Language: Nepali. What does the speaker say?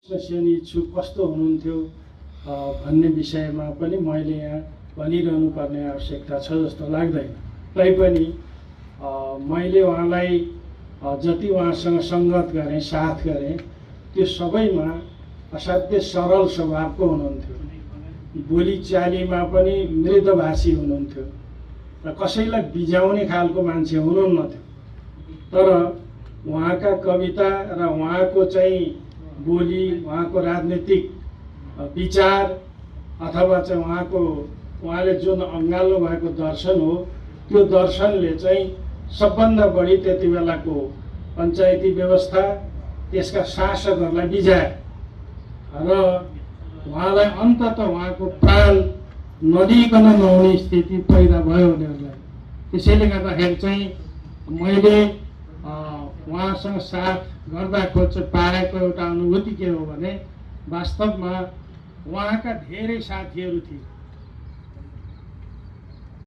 सेनी इच्छुक कस्तो हुनुहुन्थ्यो भन्ने विषयमा पनि मैले यहाँ भनिरहनु पर्ने आवश्यकता छ जस्तो लाग्दैन। तैपनि मैले उहाँलाई जति उहाँसँग सङ्गत गरेँ, साथ गरेँ, त्यो सबैमा असाध्यै सरल स्वभावको हुनुहुन्थ्यो। बोलीचालीमा पनि मृदभाषी हुनुहुन्थ्यो र कसैलाई बिझाउने खालको मान्छे हुनुहुन्थ्यो। तर उहाँका कविता र उहाँको चाहिँ बोली, उहाँको राजनीतिक विचार अथवा चाहिँ उहाँले जुन अँगाल्नु भएको दर्शन हो, त्यो दर्शनले चाहिँ सबभन्दा बढी त्यति बेलाको पञ्चायती व्यवस्था, त्यसका शासकहरूलाई बिझाए र उहाँलाई अन्ततः उहाँको प्राण नदिइकन नहुने स्थिति पैदा भयो उनीहरूलाई। त्यसैले गर्दाखेरि चाहिँ मैले उहाँसँग साथ गर्दाको चाहिँ पाएको एउटा अनुभूति के हो भने वास्तवमा उहाँका धेरै साथीहरू थिए।